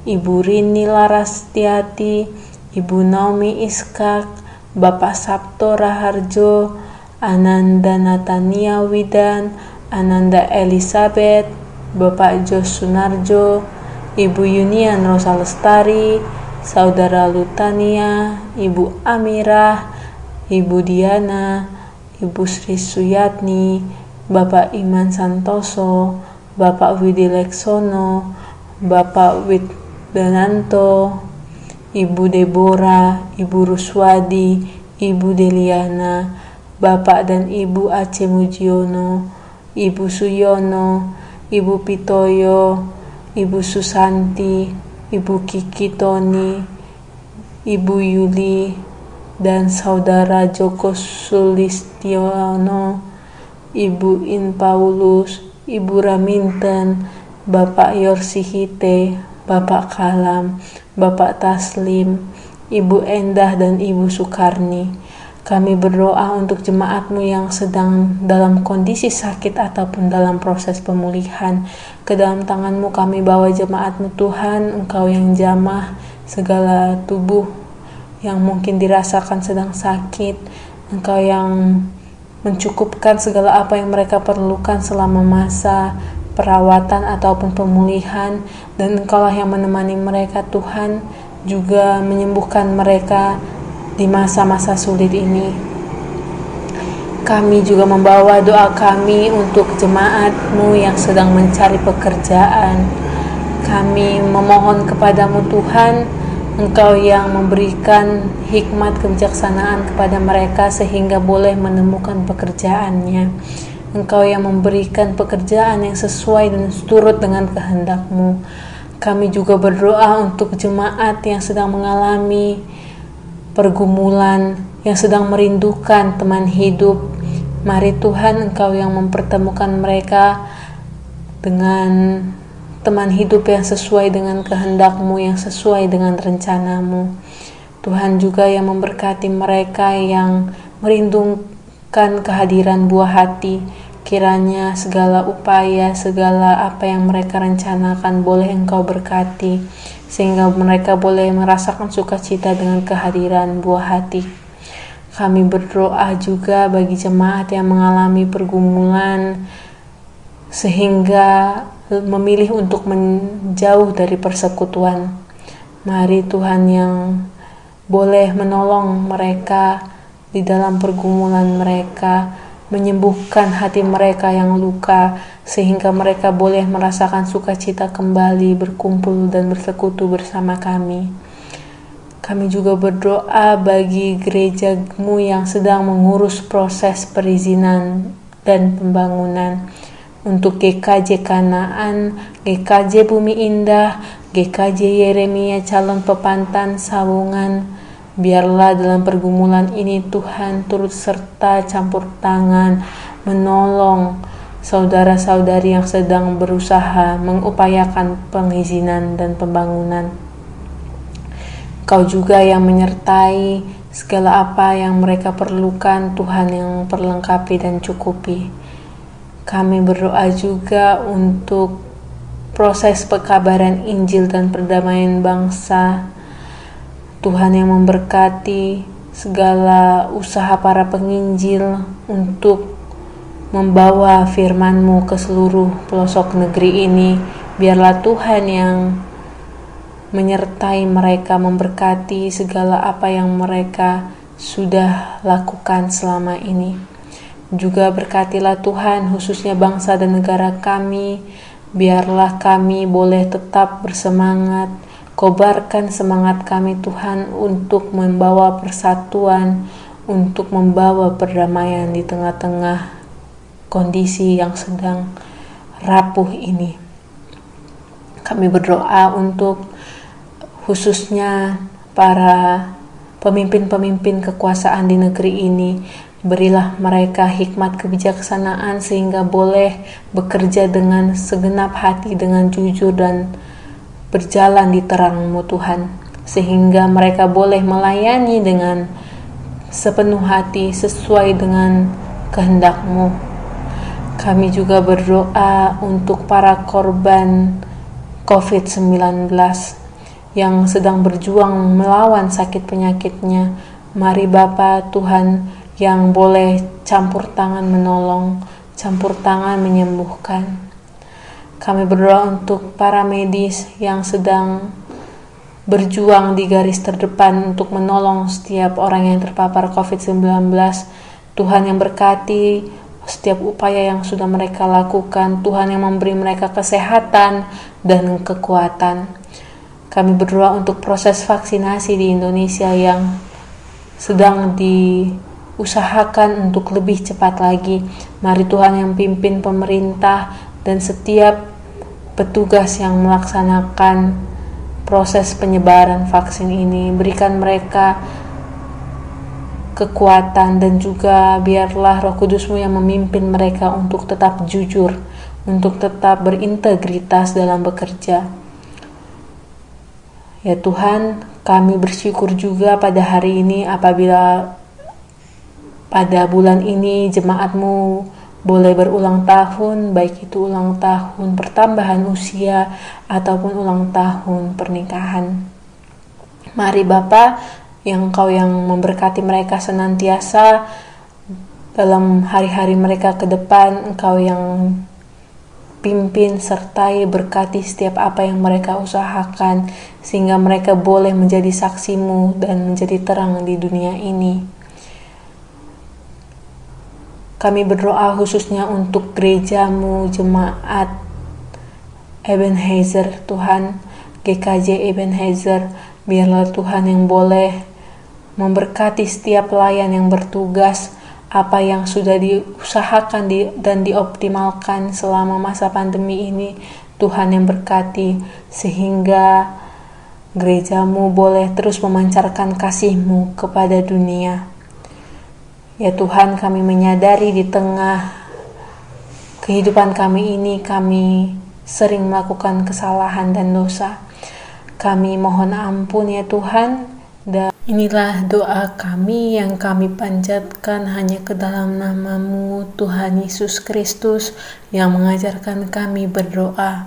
Ibu Rini Larastiati, Ibu Naomi Iskak, Bapak Sabto Raharjo, Ananda Natania Widan, Ananda Elizabeth, Bapak Jos Sunarjo, Ibu Yunian Rosa Lestari, Saudara Lutania, Ibu Amirah, Ibu Diana, Ibu Sri Suyatni, Bapak Iman Santoso, Bapak Widi Leksono, Bapak Widdananto, Ibu Deborah, Ibu Ruswadi, Ibu Deliana, Bapak dan Ibu Aceh Mujiono, Ibu Suyono, Ibu Pitoyo, Ibu Susanti, Ibu Kiki Toni, Ibu Yuli, dan Saudara Joko Sulistiono, Ibu In Paulus, Ibu Raminten, Bapak Yorsihite, Bapak Kalam, Bapak Taslim, Ibu Endah dan Ibu Sukarni. Kami berdoa untuk jemaat-Mu yang sedang dalam kondisi sakit ataupun dalam proses pemulihan. Ke dalam tangan-Mu kami bawa jemaat-Mu Tuhan, Engkau yang jamah segala tubuh yang mungkin dirasakan sedang sakit. Engkau yang mencukupkan segala apa yang mereka perlukan selama masa perawatan ataupun pemulihan, dan Engkaulah yang menemani mereka Tuhan, juga menyembuhkan mereka di masa-masa sulit ini. Kami juga membawa doa kami untuk jemaat-Mu yang sedang mencari pekerjaan. Kami memohon kepadamu Tuhan, Engkau yang memberikan hikmat kebijaksanaan kepada mereka sehingga boleh menemukan pekerjaannya. Engkau yang memberikan pekerjaan yang sesuai dan seturut dengan kehendak-Mu. Kami juga berdoa untuk jemaat yang sedang mengalami pergumulan, yang sedang merindukan teman hidup. Mari Tuhan, Engkau yang mempertemukan mereka dengan teman hidup yang sesuai dengan kehendak-Mu, yang sesuai dengan rencana-Mu. Tuhan juga yang memberkati mereka yang merindukan kehadiran buah hati. Kiranya segala upaya, segala apa yang mereka rencanakan boleh Engkau berkati, sehingga mereka boleh merasakan sukacita dengan kehadiran buah hati. Kami berdoa juga bagi jemaat yang mengalami pergumulan, sehingga memilih untuk menjauh dari persekutuan. Mari Tuhan yang boleh menolong mereka di dalam pergumulan mereka, menyembuhkan hati mereka yang luka, sehingga mereka boleh merasakan sukacita kembali berkumpul dan bersekutu bersama kami. Kami juga berdoa bagi gereja-Mu yang sedang mengurus proses perizinan dan pembangunan, untuk GKJ Kanaan, GKJ Bumi Indah, GKJ Yeremia Calon Pepantan Sawungan. Biarlah dalam pergumulan ini Tuhan turut serta campur tangan, menolong saudara-saudari yang sedang berusaha mengupayakan pengizinan dan pembangunan. Kau juga yang menyertai segala apa yang mereka perlukan, Tuhan yang perlengkapi dan cukupi. Kami berdoa juga untuk proses pekabaran Injil dan perdamaian bangsa. Tuhan yang memberkati segala usaha para penginjil untuk membawa firman-Mu ke seluruh pelosok negeri ini. Biarlah Tuhan yang menyertai mereka, memberkati segala apa yang mereka sudah lakukan selama ini. Juga berkatilah Tuhan khususnya bangsa dan negara kami. Biarlah kami boleh tetap bersemangat. Kobarkan semangat kami Tuhan untuk membawa persatuan, untuk membawa perdamaian di tengah-tengah kondisi yang sedang rapuh ini. Kami berdoa untuk khususnya para pemimpin-pemimpin kekuasaan di negeri ini. Berilah mereka hikmat kebijaksanaan sehingga boleh bekerja dengan segenap hati, dengan jujur dan berjalan di terang-Mu Tuhan, sehingga mereka boleh melayani dengan sepenuh hati sesuai dengan kehendak-Mu. Kami juga berdoa untuk para korban COVID-19 yang sedang berjuang melawan sakit penyakitnya. Mari Bapa Tuhan yang boleh campur tangan menolong, campur tangan menyembuhkan. Kami berdoa untuk para medis yang sedang berjuang di garis terdepan untuk menolong setiap orang yang terpapar COVID-19. Tuhan yang berkati setiap upaya yang sudah mereka lakukan. Tuhan yang memberi mereka kesehatan dan kekuatan. Kami berdoa untuk proses vaksinasi di Indonesia yang sedang diusahakan untuk lebih cepat lagi. Mari Tuhan yang pimpin pemerintah dan setiap petugas yang melaksanakan proses penyebaran vaksin ini. Berikan mereka kekuatan dan juga biarlah Roh Kudus-Mu yang memimpin mereka untuk tetap jujur, untuk tetap berintegritas dalam bekerja. Ya Tuhan, kami bersyukur juga pada hari ini apabila pada bulan ini jemaat-Mu boleh berulang tahun, baik itu ulang tahun pertambahan usia ataupun ulang tahun pernikahan. Mari Bapa, yang Engkau yang memberkati mereka senantiasa dalam hari-hari mereka ke depan. Engkau yang pimpin sertai berkati setiap apa yang mereka usahakan, sehingga mereka boleh menjadi saksi-Mu dan menjadi terang di dunia ini. Kami berdoa khususnya untuk gereja-Mu, jemaat Ebenezer Tuhan, GKJ Ebenezer. Biarlah Tuhan yang boleh memberkati setiap pelayan yang bertugas, apa yang sudah diusahakan dan dioptimalkan selama masa pandemi ini, Tuhan yang berkati, sehingga gerejamu boleh terus memancarkan kasih-Mu kepada dunia. Ya Tuhan, kami menyadari di tengah kehidupan kami ini, kami sering melakukan kesalahan dan dosa. Kami mohon ampun ya Tuhan, dan inilah doa kami yang kami panjatkan hanya ke dalam nama-Mu, Tuhan Yesus Kristus, yang mengajarkan kami berdoa.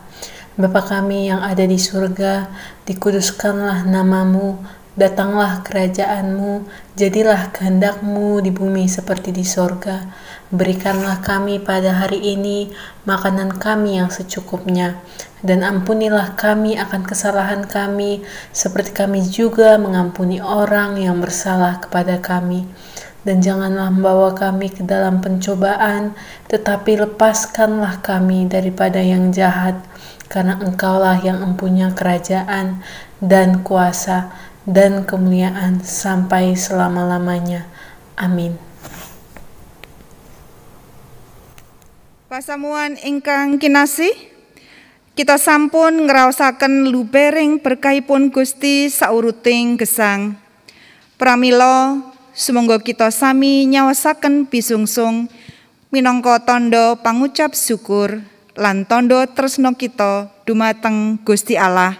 Bapa kami yang ada di surga, dikuduskanlah nama-Mu, datanglah kerajaan-Mu, jadilah kehendak-Mu di bumi seperti di surga. Berikanlah kami pada hari ini makanan kami yang secukupnya, dan ampunilah kami akan kesalahan kami, seperti kami juga mengampuni orang yang bersalah kepada kami. Dan janganlah membawa kami ke dalam pencobaan, tetapi lepaskanlah kami daripada yang jahat, karena Engkaulah yang empunya kerajaan dan kuasa dan kemuliaan sampai selama-lamanya. Amin. Pasamuan ingkang kinasih, kita sampun ngraosaken lubering berkahipun Gusti sauruting gesang. Pramila sumangga kita sami nyaosaken pisungsung minangka tandha pangucap syukur lan tandha tresna kita dumateng Gusti Allah.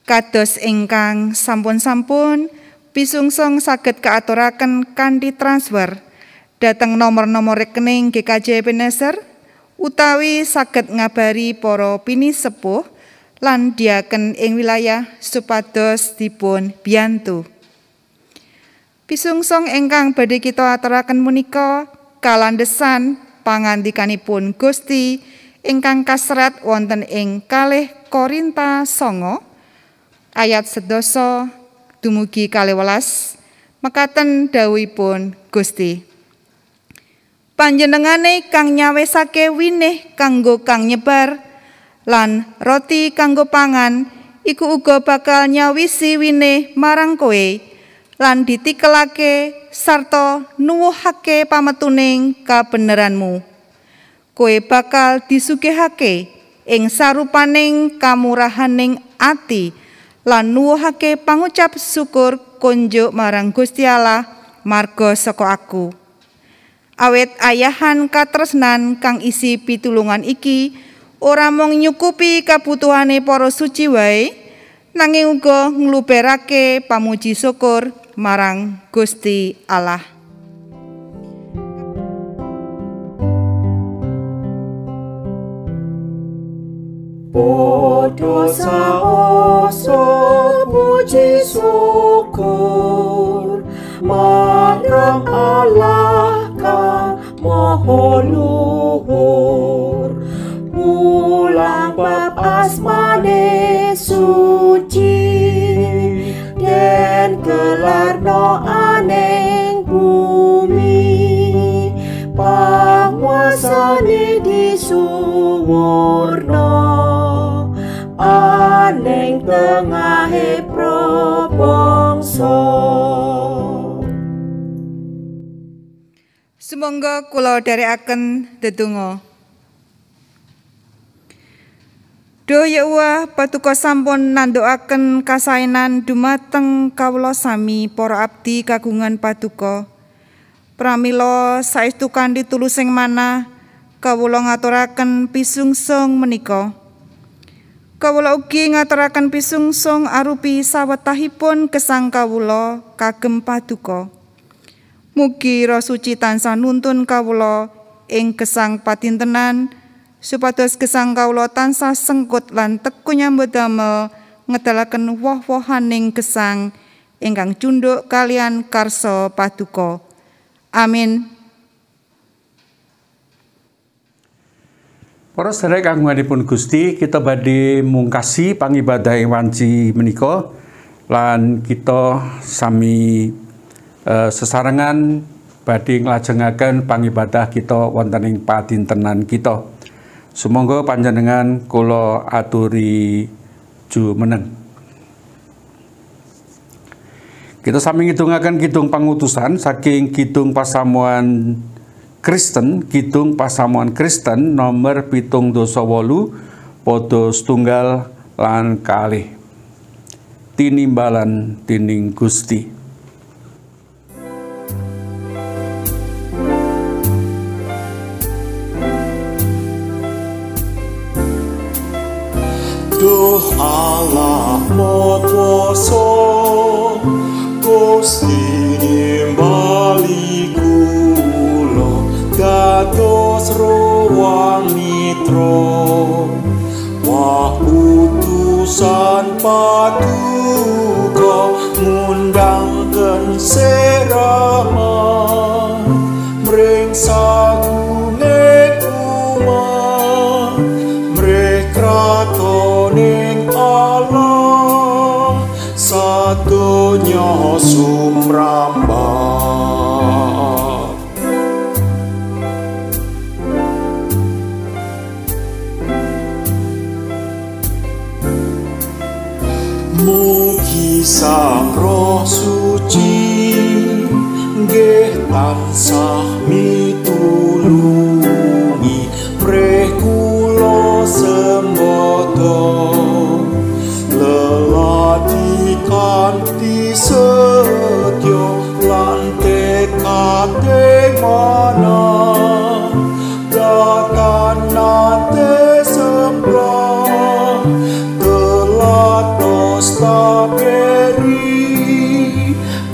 Kados ingkang sampun-sampun pisungsung saged kaaturaken kanthi transfer dhateng nomor-nomor rekening GKJ Ebenezer, utawi saged ngabari para pinisepuh lan diaken ing wilayah supados dipun biyantu. Pisungsung ingkang badhe kita aturaken punika kalandhesan pangandikanipun Gusti ingkang kaserat wonten ing 2 Korintus 9 ayat 11 dumugi 12, mekaten dawuhipun Gusti. Panjenengane kang nyawesake winih kanggo kang nyebar lan roti kanggo pangan iku uga bakal nyawisi winih marang kowe lan ditikelake sarta nuwuhake pametuning kabeneranmu. Kowe bakal disugihake ing sarupaning kamurahaning ati lan nuwuhake pangucap syukur kunjuk marang Gusti Allah marga saka aku. Awet ayahan katresnan kang isi pitulungan iki ora mung nyukupi kabutuhane para suci wae, nanging uga ngluberake pamuji syukur marang Gusti Allah. Padha saoso puji syukur marang Allah kang Maha Luhur, mulang bab asmane suci den gelarno aneng bumi, panguasane disuwurno aneng tengahe probangsa. Sumangga kula dherekaken ndedonga. Duh ya Allah, patuko sampun nandukaken kasaenan dumateng kawula sami para abdi kagungan patuko. Pramila saestu kanthi tulusing manah kawula ngaturaken pisungsung menika. Kawula ugi ngaturaken pisungsung arupi sawetahipun gesang kawula kagem paduka. Mugi Roh Suci tansah nuntun kawula ing gesang patintenan, supados gesang kawula tansah sengkut lan teku nyambut damel ngedalaken woh-wohaning gesang ingkang cunduk kalian karsa paduka. Amin. Para sedherek kagunganipun Gusti, kita badhe mungkasi pangibadah ing wanci menika lan kita sami sesarengan badhe nglajengaken pangibadah kita wonten ing padintenan kita. Sumangga panjenengan kula aturi jumeneng. Kita sami ngidungaken kidung pangutusan saking kidung pasamuan Kristen, kidung pasamuan Kristen nomor 78 pada setunggal lan kalih. Tinimbalan dening Gusti. Duh Allah Maha Gusti nimbali kula dados ruang mitra wah utusan paduka ngundangken serama mring saguning umat mrih kratoning Allah sadonya sumrambah. Mugi Sang Roh Suci nggih tansah mitulungi preh kula sembodo lelati kanthi setya lan tekate manah datan nate sembah telatos taperi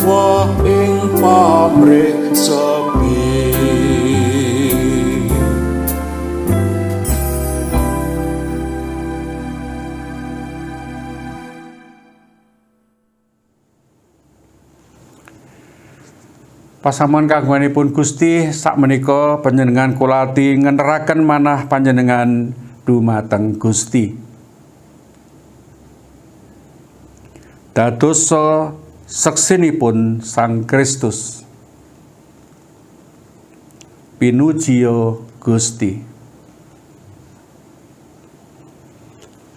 wah ing pamrih sepi. Pasamuan kagunganipun Gusti sakmenika panjenengan kula ati ngeneraken manah panjenengan dumateng Gusti. Dados seksinipun Sang Kristus. Pinujiya Gusti.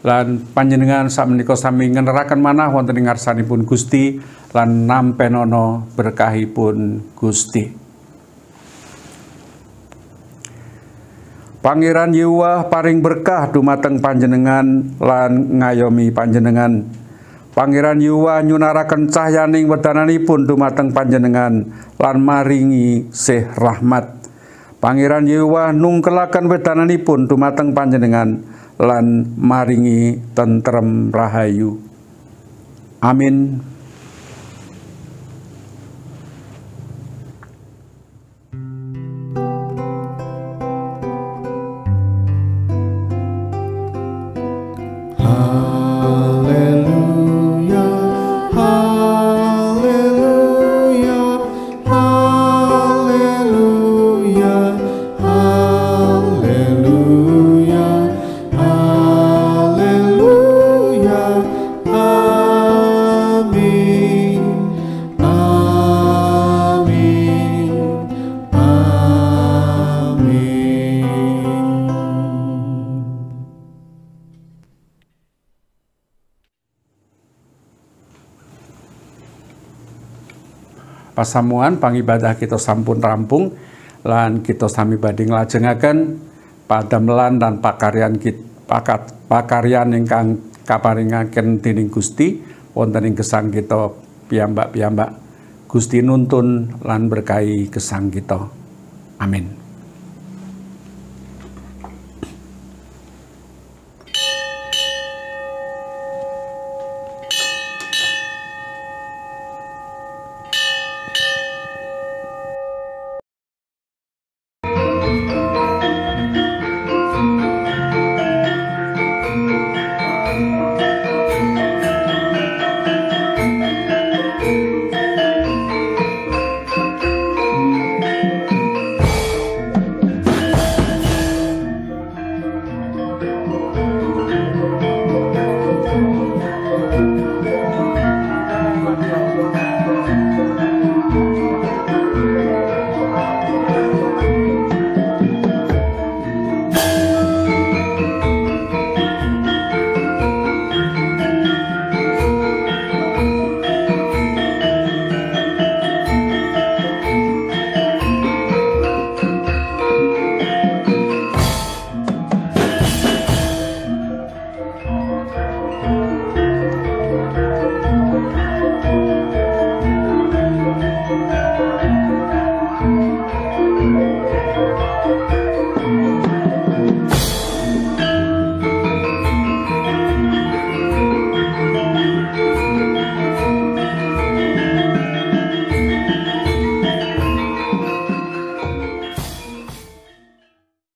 Lan panjenengan sakmenika sami ngeneraken manah wonten ing ngarsanipun Gusti lan nampenana berkahipun Gusti. Pangeran Yehuwa paring berkah dumateng panjenengan lan ngayomi panjenengan. Pangeran Yehuwa nyunaraken cahyaning wedananipun dumateng panjenengan lan maringi sih rahmat. Pangeran Yehuwa nungkelaken wedananipun dumateng panjenengan lan maringi tentrem rahayu. Amin. Pasamuan pangibadah kita sampun rampung lan kita sami badhe nglajengaken padamelan dan pakaryan ingkang kaparingaken dening Gusti wonten ing gesang kita piyambak-piyambak. Gusti nuntun lan berkahi gesang kita. Amin.